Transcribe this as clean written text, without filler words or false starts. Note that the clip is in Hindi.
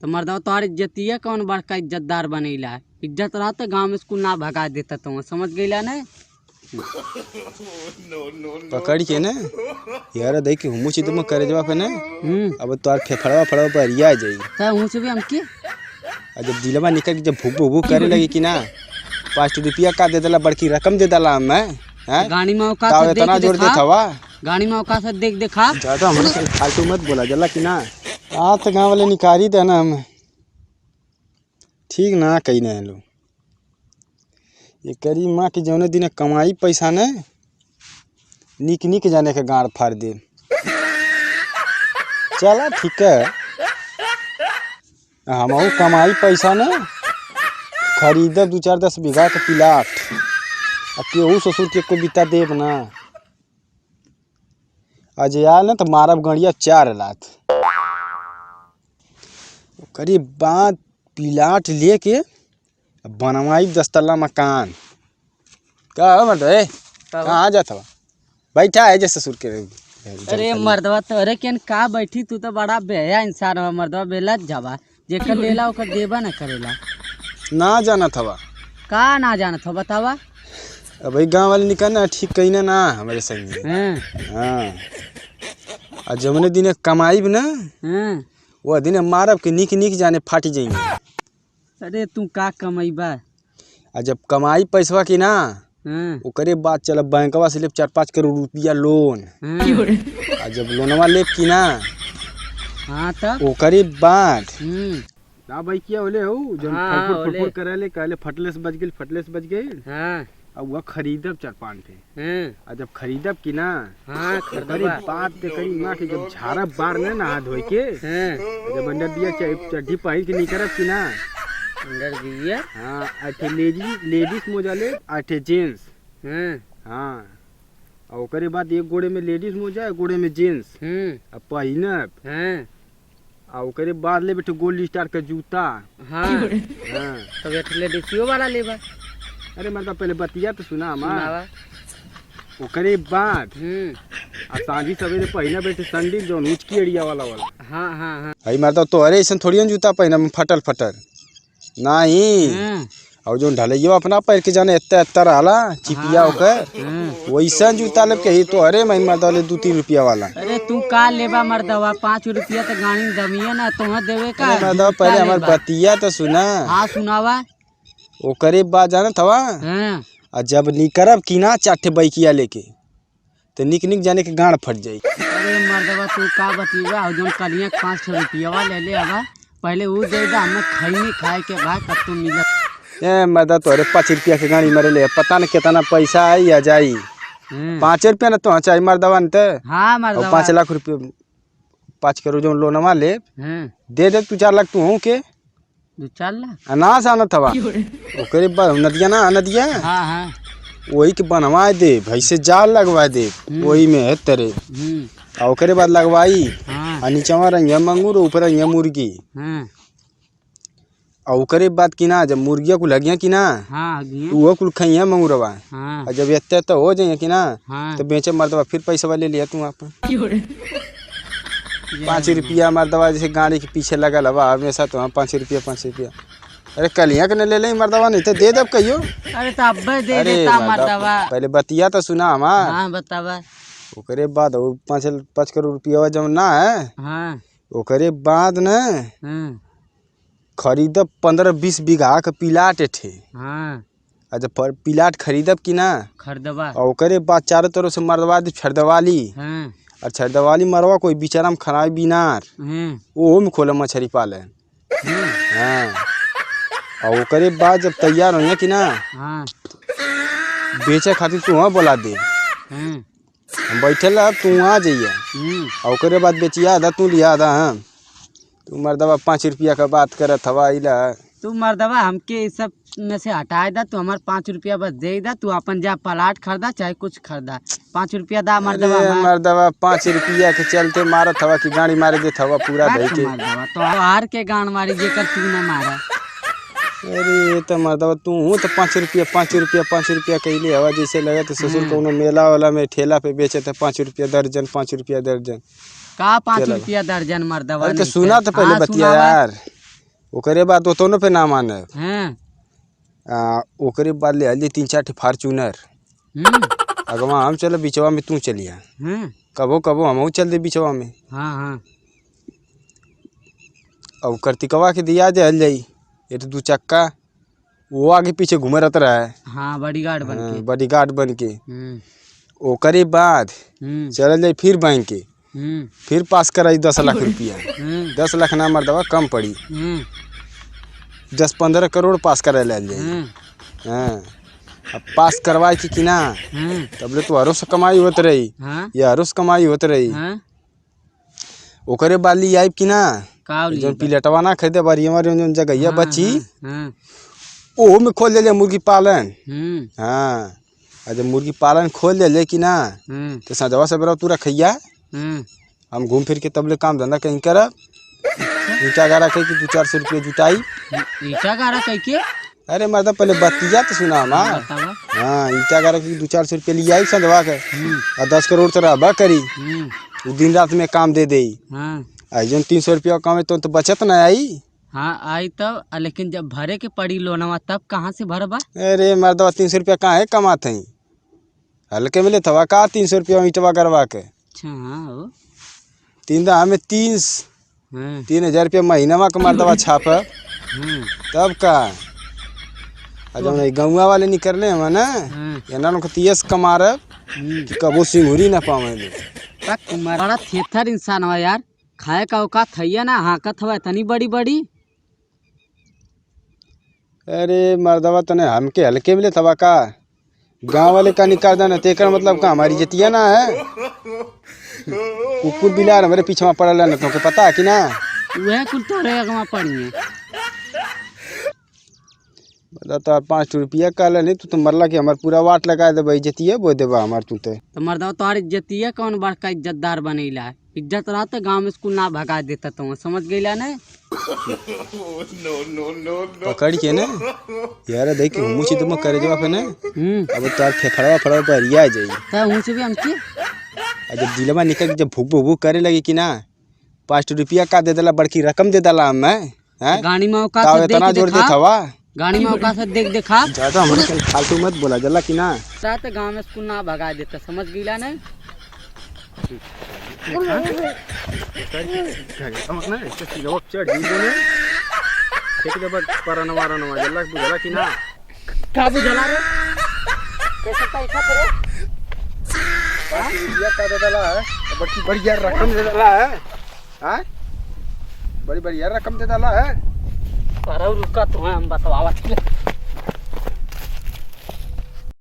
तो मर्दवा तुम्हारी इज्जतिया कौन बड़का इज्जतदार बनेला है। इज्जत रहा तो गाँव में स्कूल ना भगा देता तुम, समझ गईला ना। पकड़ के ना यार देख के हुमू चित में करे जवा पे ना अब तो फेफड़वा फड़वा पर रिया जाई तो हूँ से भी हमके जब दिलवा निकल के जब भूक भूक करे लगी कि ना 5 रुपया का दे देला, बड़की रकम दे देला मैं हैं गाड़ी में औकात ताव से इतना देख जोर दे देखा, थवा गाड़ी में औकात से देख देखा। ज्यादा हमरे से फालतू मत बोला जला कि ना आ तो गांव वाले निकारी देना हम ठीक ना कही ना लो ये करी माँ की जौने दिन कमाई पैसा ने निक निक जाने के गाड़ फाड़ दे। चला ठीक है हम कमाई पैसा ने खरीदब 2-4-10 बीघा के प्लाट अब केहू ससुर के को बिता देब ना आज यार ना तो मारब गड़िया 4 लाख करीब बाद प्लाट लेके बनवाई 10 तल्ला मकान का मतलब कहाँ जाता हुआ बैठा है जैसे ससुर के। अरे मर्दवा तो अरे केन का बैठी, तू तो बड़ा बेया इंसान हो मर्दवा, बेला जावा जेकर लेला ओकर देबा ना करेला। ना जाना था का ना जाना था बतावा। अब गाँव वाले निकलना ठीक कही ना हमारे संग में हाँ और जमने दिन कमाई ना वो दिन मारब के निक निक जाने फाटी जाएंगे। अरे तू का कमाईबा और जब कमाई पैसवा की ना ओकरे बाद चल बैंकवा से ले 4-5 करोड़ रुपया लोन और जब लोनवा ले की ना हाँ तब ओकरे बाद ना भाई क्या बोले हो जब फटफट करले कहले फटलेस बच गई हाँ अब वह खरीदब 4-5 थे और जब खरीदब की ना हाँ करी बात ते करी माँ के जब झाड़ा बार ने नहा धोई के जब अंडर दिया चड्ढी पहन के निकरब की ना अंदर दिया हाँ आठे लेडीज मोजा ले आठे जेंट्स हाँ और ओकरे बाद एक गोड़े में लेडीज मोजा एक गोड़े में जेंट्स अब पहिनब और ओकरे बाद ले बेटे गोल्ड स्टार का जूता हाँ तो बेटे लेडीजियो वाला लेबा। अरे मतलब पहले बतिया तो सुना हमारा ओकरे बाद अब सांझी सवेरे पहिना बेटे संडील जो ऊँचकी एरिया वाला हाँ हाँ हाँ भाई मतलब तो अरे ऐसा थोड़ी जूता पहना फटल नहीं और जो ढलैया अपना पैर के जाने इतना रहला चिपिया होकर वैसा जूता लेके ही तो अरे मैं मतलब 2-3 रुपया वाला। अरे तू का लेबा मर्दवा 5 रुपया तो गाड़ी दमिया ना तुम देवे का मतलब पहले हमार बतिया तो सुना हाँ सुनावा ओकरे बाद जाना थवा और जब निकरब की ना 4 बैकिया लेके तो निक निक जाने के गाड़ फट जाई। अरे मर्दवा तू का बतीबा और जो कलिया 5 रुपया ले ले आवा पहले वो दे दा हमें खैनी खाए के बाद तब तो मिलत। ए मदद तो अरे 5 रुपया के गाड़ी मरे ले पता न कितना पैसा आई या जाई 5 रुपया ना तो चाहिए मर्दवा न हाँ मर्दवा 5 लाख रुपया 5 करोड़ जो लोनवा ले दे 2-4 लाख तू हूँ के 2-4 लाख अनाज आना थवा ओकरे बाद नदिया हाँ वही के बनवा दे भैसे जाल लगवा दे वही में है तेरे और ओकरे बाद लगवाई और नीचवा रंगिया मंगूर ऊपर रंगिया मुर्गी और ओकरे बाद की ना जब मुर्गिया को लगिया कि ना वो कुल खइया मंगूरवा और जब इतने तो हो जाइए कि ना तो बेचे मर्दवा फिर पैसा ले लिया तू आप 5 रुपया मर्दवा जैसे गाड़ी के पीछे लगल हवा हमेशा तो 5 रुपया अरे कलिया के ले मर्दवा नहीं तो दे दब कहियो। अरे तो अब दे देता मर्दवा पहले बतिया तो सुना हमार हाँ बतावा ओकरे बाद 5 करोड़ रुपया जब ना है ओकरे बाद न खरीदब 15-20 बीघा के प्लाट थे और जब प्लाट खरीदब की ना खरीदबा और ओकरे बाद चारों तरफ से मरवा दी छरदवाली और छरदवाली मरवा कोई बेचारा में खराब बिनार वो में खोल मछली पाले हाँ और ओकरे बाद जब तैयार हो कि ना बेचे खातिर तू वहाँ बोला दे हम बैठे अब तू वहाँ जाइए और ओकरे बाद बेचिया आधा तू लिया आधा हाँ तू मर्दवा 5 रुपया का बात करत हवा इला तू मर्दवा हमके इस सब में से हटाए दा तू हमारे 5 रुपया बस दे दा तू अपन जा प्लाट खरीदा चाहे कुछ खरीदा 5 रुपया दा मर्दवा 5 रुपया के चलते मारत हवा की गाड़ी मारे देत हवा पूरा धई के मर्दवा तो हार के गांड मारी जेकर तू ना मारा। अरे तो मर्दवा तू तो 5 रुपया कैले हवा जैसे लगे तो ससुर कोनो मेला वाला में ठेला पे बेचे थे 5 रुपया दर्जन का 5 रुपया दर्जन मर्दवा अरे तो सुना तो पहले बतिया यार ओकरे बाद तो न पे ना माने हाँ ओकरे बाद ले आइए 3-4 ठे फार्चूनर। अगवा हम चल बिचवा में तू चलिया। कबो कबो हम चल दे बिचवा में। हाँ हाँ और कार्तिकवा के दिया दे हल जाई ये तो 2 चक्का वो आगे पीछे घूम रहता रहा है। हाँ बॉडीगार्ड बन के। बॉडीगार्ड बन के। ओकरे बाद चल जाई फिर बैंक के फिर पास कराई 10 लाख रुपया। 10 लाख ना मर्दवा कम पड़ी 10-15 करोड़ पास करा ले जाई। हाँ अब पास करवाए कि ना तबले तो हरोस कमाई होत रही। ये हरोस कमाई होत रही। ओकरे बाद ली आई कि ना जो पिलेटवा ना खरीदे बारी हमारे जो जगह बची ओ में खोल ले मुर्गी पालन। हाँ जब मुर्गी पालन खोल ले कि ना तो सजवा से बेरा तू रखैया हम घूम फिर के तबले काम धंधा कहीं करब। ईटा गारा कह के 200-400 रुपये जुटाई। ईटा गारा कह के अरे मर्दा पहले बतिया तो सुना हमार। हाँ ईटा गारा के 200-400 रुपये लिया आई सजवा के और 10 करोड़ तो रहबा करी दिन रात में काम दे दे। आई जो 300 रुपया कमे तो बचत ना आई। हाँ आई तब लेकिन जब भरे के पड़ी लोनवा तब कहाँ से भरबा। अरे मर्दवा 300 रुपया कहाँ है कमाते हैं हल्के मिले थवा का 300 रुपया ईटवा करवा के। अच्छा हाँ 3,000 रुपया महीना का मर्दवा छाप तब का जब गौवा वाले निकलने हम ना एना को तीस कमा रहे कि कबो सिंगुरी ना पावे। बड़ा थेथर इंसान हुआ यार खाए का औकात है ना हाकत हवा इतनी बड़ी बड़ी। अरे मर्दवा तने हमके हल्के मिले थवा का गांव वाले का निकाल देना तेकर मतलब का हमारी जतिया ना है। कुकुर बिलार हमारे पीछे पड़ल है ना तुमको पता है कि ना वह कुल तो रहेगा पड़ी है। बता तो 5 रुपया कल नहीं तो मरला कि हमार पूरा वाट लगा दे भाई जतिया बो देबा हमार तू तो मर्दवा तुम्हारी इज्जतिया कौन बड़का इज्जतदार बनेला है। इज्जत रहते गांव में स्कूल ना भगा देता तो समझ गईला ना। पकड़ के ना यार देख मुझे तुम करे जवा पे ना अब तार फेफड़वा फड़वा पर रिया जाई त हूं से भी हमके जब दिलवा निकल जब भूक भूक करे लगी कि ना 5 रुपया का दे देला बड़की रकम दे देला मैं हैं गाड़ी में औकात से इतना जोर दे थवा गाड़ी में औकात से देखा ज्यादा हमरे फालतू मत बोला जला कि ना रात गांव में स्कूल ना भगा देता समझ गईला ना। क्या बुझला रे कैसे पैसा तेरे का दे देला है बड़ी बढ़िया रकम दे देला है। हां बड़ी बढ़िया रकम दे देला है। रुका तो हम बतावा